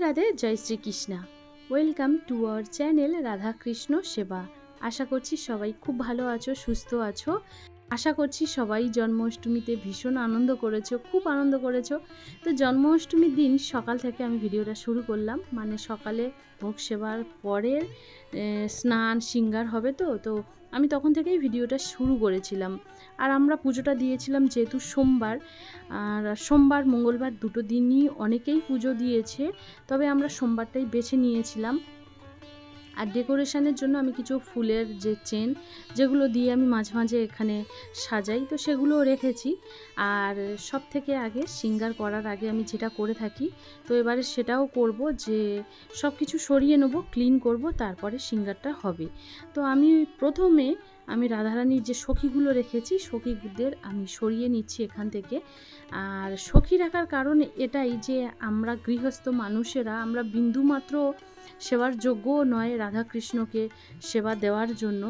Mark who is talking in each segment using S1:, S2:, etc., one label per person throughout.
S1: রাধে জয় Shrikrishna. Welcome to our channel Radha Krishna Seva. আশা করছি সবাই খুব ভালো আছো, সুস্থ আছো। আশা করছি সবাই জন্মাষ্টমীতে ভীষণ আনন্দ করেছো, খুব আনন্দ করেছো। তো জন্মাষ্টমীর দিন সকাল থেকে আমি ভিডিওটা শুরু করলাম, মানে সকালে ভোগ সেবার পরে স্নান সিঙ্গার হবে, তো আমি তখন থেকেই ভিডিওটা শুরু করেছিলাম। আর আমরা পুজোটা দিয়েছিলাম যেহেতু সোমবার, আর সোমবার মঙ্গলবার দুটো দিনই অনেকেই পুজো দিয়েছে, তবে আমরা সোমবারটাই বেছে নিয়েছিলাম। আর ডেকোরেশনের জন্য আমি কিছু ফুলের যে চেন যেগুলো দিয়ে আমি মাঝে মাঝে এখানে সাজাই, তো সেগুলো রেখেছি। আর সব থেকে আগে সিঙ্গার করার আগে আমি যেটা করে থাকি, তো এবারে সেটাও করব, যে সব কিছু সরিয়ে নেব, ক্লিন করব, তারপরে সিঙ্গারটা হবে। তো আমি প্রথমে রাধারানীর যে সখীগুলো রেখেছি, সখীদের আমি সরিয়ে নিচ্ছি এখান থেকে। আর সখী রাখার কারণ এটাই যে আমরা গৃহস্থ মানুষেরা আমরা বিন্দুমাত্র সেবার যোগ্যও নয় রাধাকৃষ্ণকে সেবা দেওয়ার জন্য।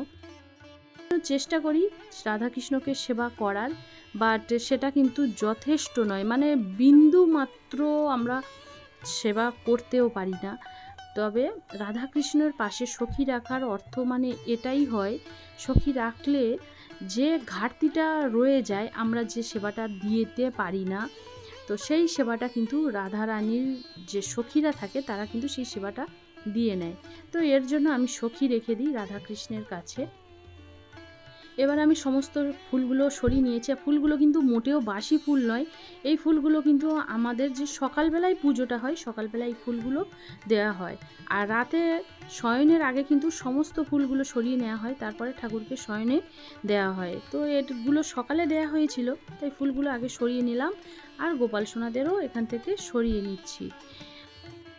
S1: চেষ্টা করি রাধাকৃষ্ণকে সেবা করার, বাট সেটা কিন্তু যথেষ্ট নয়, মানে বিন্দু মাত্র আমরা সেবা করতেও পারি না। তবে রাধাকৃষ্ণের পাশে সখী রাখার অর্থ মানে এটাই হয়, সখী রাখলে যে ঘাটতিটা রয়ে যায়, আমরা যে সেবাটা দিতে পারি না, তো সেই সেবাটা কিন্তু রাধারানীর যে সখীরা থাকে তারা কিন্তু সেই সেবাটা দিয়ে নেয়। তো এর জন্য আমি সখী রেখে দিই রাধাকৃষ্ণের কাছে। এবার আমি সমস্ত ফুলগুলো সরিয়ে নিয়েছি। ফুলগুলো কিন্তু মোটেও বাসি ফুল নয়, এই ফুলগুলো কিন্তু আমাদের যে সকালবেলায় পুজোটা হয় সকালবেলায় এই ফুলগুলো দেওয়া হয়। আর রাতে শয়নের আগে কিন্তু সমস্ত ফুলগুলো সরিয়ে নেওয়া হয়, তারপরে ঠাকুরকে শয়নে দেওয়া হয়। তো এগুলো সকালে দেওয়া হয়েছিল, তাই ফুলগুলো আগে সরিয়ে নিলাম। আর গোপাল সোনাদেরও এখান থেকে সরিয়ে নিচ্ছি।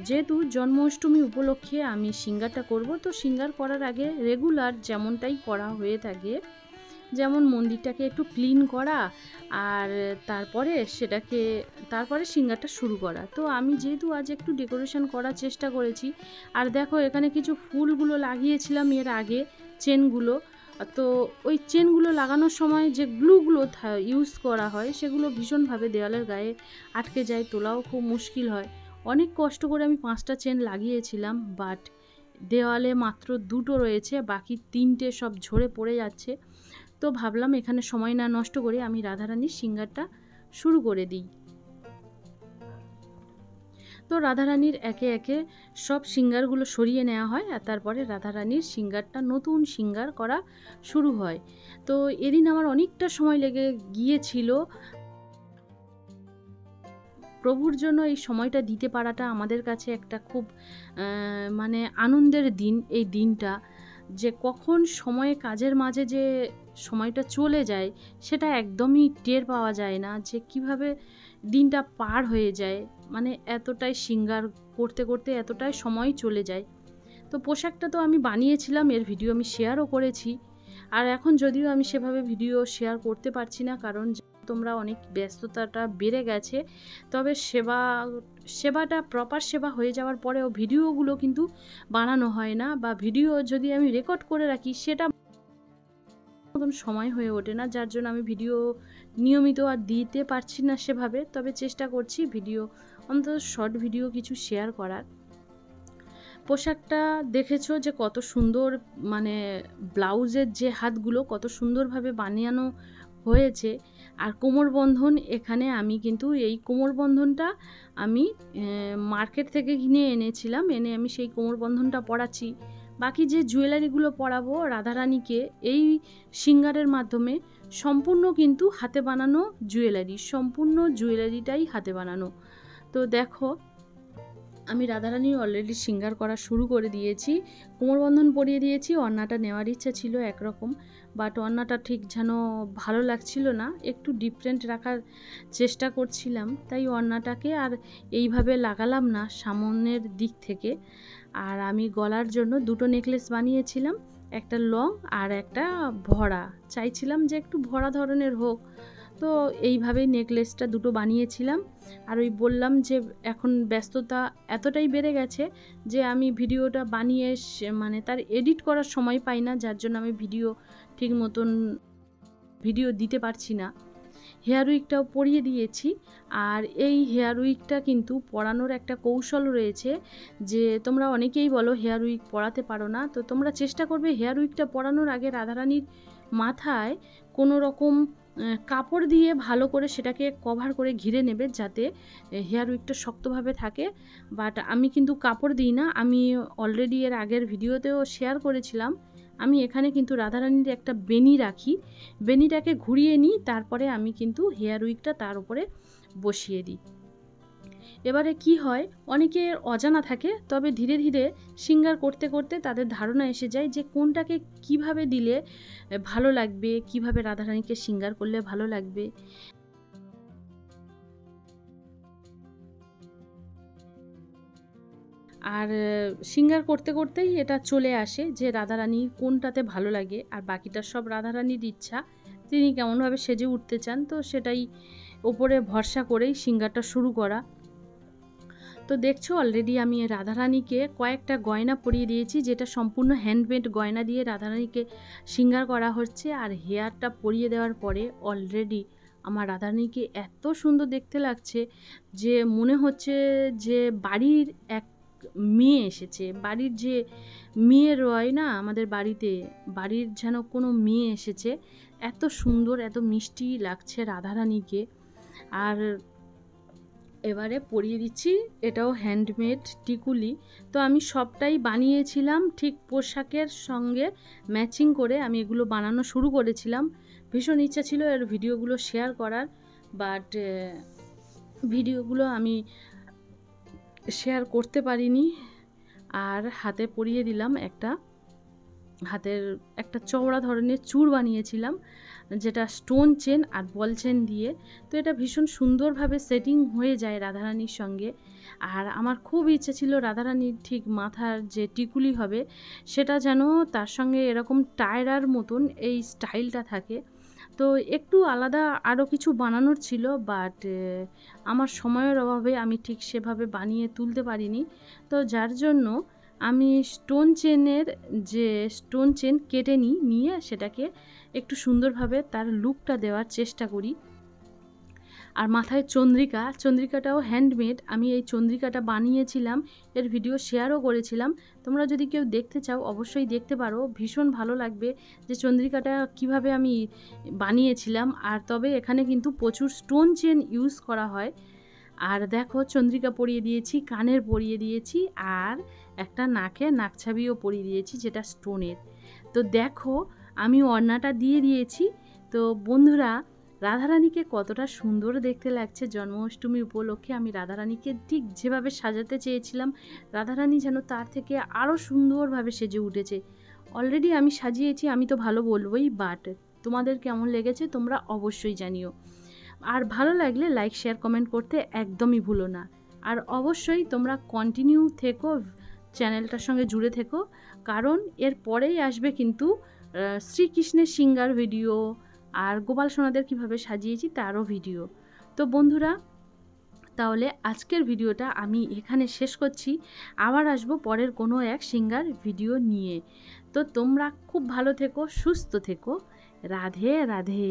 S1: যেহেতু জন্মাষ্টমী উপলক্ষে আমি সিঙ্গারটা করব, তো সিঙ্গার করার আগে রেগুলার যেমনটাই করা হয়ে থাকে, যেমন মন্দিরটাকে একটু ক্লিন করা, আর তারপরে সিঙ্গারটা শুরু করা। তো আমি যেহেতু আজ একটু ডেকোরেশন করার চেষ্টা করেছি, আর দেখো এখানে কিছু ফুলগুলো লাগিয়েছিলাম এর আগে, চেনগুলো। তো ওই চেনগুলো লাগানোর সময় যে গ্লুগুলো ইউজ করা হয় সেগুলো ভীষণভাবে দেওয়ালের গায়ে আটকে যায়, তোলাও খুব মুশকিল হয়। অনেক কষ্ট করে আমি 5টা চেন লাগিয়েছিলাম, বাট দেওয়ালে মাত্র 2টো রয়েছে, বাকি 3টে সব ঝরে পড়ে যাচ্ছে। তো ভাবলাম এখানে সময় না নষ্ট করে আমি রাধারানীর সিঙ্গারটা শুরু করে দিই। তো রাধারানীর একে একে সব সিঙ্গারগুলো সরিয়ে নেওয়া হয়, আর তারপরে রাধারানীর সিঙ্গারটা নতুন সিঙ্গার করা শুরু হয়। তো এদিন আমার অনেকটা সময় লেগে গিয়েছিল। প্রভুর জন্য এই সময়টা দিতে পারাটা আমাদের কাছে একটা খুব মানে আনন্দের দিন। এই দিনটা যে কখন সময়ে কাজের মাঝে যে সময়টা চলে যায় সেটা একদমই টের পাওয়া যায় না, যে কিভাবে দিনটা পার হয়ে যায়, মানে এতটাই সিঙ্গার করতে করতে এতটাই সময় চলে যায়। তো পোশাকটা তো আমি বানিয়েছিলাম, এর ভিডিও আমি শেয়ারও করেছি। আর এখন যদিও আমি সেভাবে ভিডিও শেয়ার করতে পারছি না, কারণ তোমরা অনেক ব্যস্ততাটা বেড়ে গেছে। তবে সেবাটা প্রপার সেবা হয়ে যাওয়ার পরেও ভিডিওগুলো কিন্তু বানানো হয় না, বা ভিডিও যদি আমি রেকর্ড করে রাখি সেটা মতন সময় হয়ে ওঠে না, যার জন্য আমি ভিডিও নিয়মিত আর দিতে পারছি না সেভাবে। তবে চেষ্টা করছি ভিডিও, অন্তত শর্ট ভিডিও কিছু শেয়ার করার। পোশাকটা দেখেছো যে কত সুন্দর, মানে ব্লাউজের যে হাতগুলো কত সুন্দরভাবে বানানো হয়েছে। আর কোমরবন্ধন, এখানে আমি কিন্তু এই কোমরবন্ধনটা আমি মার্কেট থেকে কিনে এনেছিলাম, এনে আমি সেই কোমরবন্ধনটা পরাচ্ছি। বাকি যে জুয়েলারিগুলো পরাবো রাধারানীকে এই সিঙ্গারের মাধ্যমে, সম্পূর্ণ কিন্তু হাতে বানানো জুয়েলারি, সম্পূর্ণ জুয়েলারিটাই হাতে বানানো। তো দেখো আমি রাধারানীর অলরেডি সিঙ্গার করা শুরু করে দিয়েছি, কোমরবন্ধন পরিয়ে দিয়েছি। ওড়নাটা নেওয়ার ইচ্ছা ছিল একরকম, বাট ওড়নাটা ঠিক যেন ভালো লাগছিল না, একটু ডিফারেন্ট রাখার চেষ্টা করছিলাম, তাই ওড়নাটাকে আর এইভাবে লাগালাম না সামনের দিক থেকে। আর আমি গলার জন্য 2টো নেকলেস বানিয়েছিলাম, একটা লং আর একটা ভরা, চাইছিলাম যে একটু ভরা ধরনের হোক, তো এইভাবেই নেকলেসটা 2টো বানিয়েছিলাম। আর ওই বললাম যে এখন ব্যস্ততা এতটাই বেড়ে গেছে যে আমি ভিডিওটা বানিয়ে মানে তার এডিট করার সময় পাই না, যার জন্য আমি ভিডিও ঠিক মতন দিতে পারছি না। হেয়ার উইকটাও পরিয়ে দিয়েছি। আর এই হেয়ার উইকটা কিন্তু পরানোর একটা কৌশল রয়েছে, যে তোমরা অনেকেই বলো হেয়ার উইক পরাতে পারো না, তো তোমরা চেষ্টা করবে হেয়ার উইকটা পরানোর আগে রাধারানীর মাথায় কোনো রকম কাপড় দিয়ে ভালো করে সেটাকে কভার করে ঘিরে নেবে, যাতে হেয়ার উইকটা শক্তভাবে থাকে। বাট আমি কিন্তু কাপড় দিই না, আমি অলরেডি এর আগের ভিডিওতেও শেয়ার করেছিলাম, আমি এখানে কিন্তু রাধারানীর একটা বেনি রাখি, বেনিটাকে ঘুরিয়ে নিই, তারপরে আমি কিন্তু হেয়ার উইকটা তার উপরে বসিয়ে দিই। এবারে কি হয়, অনেকের অজানা থাকে, তবে ধীরে ধীরে সিঙ্গার করতে করতে তাদের ধারণা এসে যায় যে কোনটাকে কিভাবে দিলে ভালো লাগবে, কিভাবে রাধারানীকে সিঙ্গার করলে ভালো লাগবে। আর সিঙ্গার করতে করতেই এটা চলে আসে যে রাধারানী কোনটাতে ভালো লাগে, আর বাকিটা সব রাধারানীর ইচ্ছা, তিনি কেমনভাবে সেজে উঠতে চান, তো সেটাই ওপরে ভরসা করেই সিঙ্গারটা শুরু করা। তো দেখছো অলরেডি আমি রাধারানীকে কয়েকটা গয়না পরিয়ে দিয়েছি, যেটা সম্পূর্ণ হ্যান্ডমেড গয়না দিয়ে রাধারানীকে সিঙ্গার করা হচ্ছে। আর হেয়ারটা পরিয়ে দেওয়ার পরে অলরেডি আমার রাধারানীকে এত সুন্দর দেখতে লাগছে যে মনে হচ্ছে যে বাড়ির এক মেয়ে এসেছে, বাড়ির যে মেয়ে রয় না আমাদের বাড়িতে, বাড়ির যেন কোনো মেয়ে এসেছে, এত সুন্দর এত মিষ্টি লাগছে রাধারানীকে। আর এবারে পরিয়ে দিচ্ছি, এটাও হ্যান্ডমেড টিকুলি। তো আমি সবটাই বানিয়েছিলাম ঠিক পোশাকের সঙ্গে ম্যাচিং করে, আমি এগুলো বানানো শুরু করেছিলাম। ভীষণ ইচ্ছা ছিল এর ভিডিওগুলো শেয়ার করার, বাট ভিডিওগুলো আমি শেয়ার করতে পারিনি। আর হাতে পরিয়ে দিলাম হাতের একটা চওড়া ধরনের চূড় বানিয়েছিলাম, যেটা স্টোন চেন আর বল চেন দিয়ে। তো এটা ভীষণ সুন্দরভাবে সেটিং হয়ে যায় রাধারানীর সঙ্গে। আর আমার খুব ইচ্ছে ছিল রাধারানীর ঠিক মাথার যে টিকুলি হবে সেটা যেন তার সঙ্গে এরকম টায়রার মতন এই স্টাইলটা থাকে। তো একটু আলাদা আরও কিছু বানানোর ছিল, বাট আমার সময়ের অভাবে আমি ঠিক সেভাবে বানিয়ে তুলতে পারিনি। তো যার জন্য আমি স্টোন চেন কেটে নিয়ে সেটাকে একটু সুন্দরভাবে তার লুকটা দেওয়ার চেষ্টা করি। আর মাথায় চন্দ্রিকাটাও হ্যান্ডমেড, আমি এই চন্দ্রিকাটা বানিয়েছিলাম, এর ভিডিও শেয়ারও করেছিলাম। তোমরা যদি কেউ দেখতে চাও অবশ্যই দেখতে পারো, ভীষণ ভালো লাগবে যে চন্দ্রিকাটা কিভাবে আমি বানিয়েছিলাম। আর তবে এখানে কিন্তু প্রচুর স্টোন চেন ইউজ করা হয়। আর দেখো চন্দ্রিকা পরিয়ে দিয়েছি, কানের পরিয়ে দিয়েছি, আর একটা নাকে নাকছাবিও পরিয়ে দিয়েছি যেটা স্টোনের। তো দেখো আমি ওড়নাটা দিয়ে দিয়েছি। তো বন্ধুরা, রাধারানীকে কতটা সুন্দর দেখতে লাগছে জন্মাষ্টমী উপলক্ষে। আমি রাধারানীকে ঠিক যেভাবে সাজাতে চেয়েছিলাম, রাধারানী যেন তার থেকে আরও সুন্দরভাবে সেজে উঠেছে। অলরেডি আমি সাজিয়েছি, আমি তো ভালো বলবোই, বাট তোমাদের কেমন লেগেছে তোমরা অবশ্যই জানিও। আর ভালো লাগলে লাইক শেয়ার কমেন্ট করতে একদমই ভুলো না। আর অবশ্যই তোমরা কন্টিনিউ থেকো, চ্যানেলটার সঙ্গে জুড়ে থেকো, কারণ এর পরেই আসবে কিন্তু শ্রীকৃষ্ণের সিঙ্গার ভিডিও, আর গোপাল সোনাদের কীভাবে সাজিয়েছি তারও ভিডিও। তো বন্ধুরা, তাহলে আজকের ভিডিওটা আমি এখানে শেষ করছি, আবার আসবো পরের কোনো এক সিঙ্গার ভিডিও নিয়ে। তো তোমরা খুব ভালো থেকো, সুস্থ থেকো। রাধে রাধে।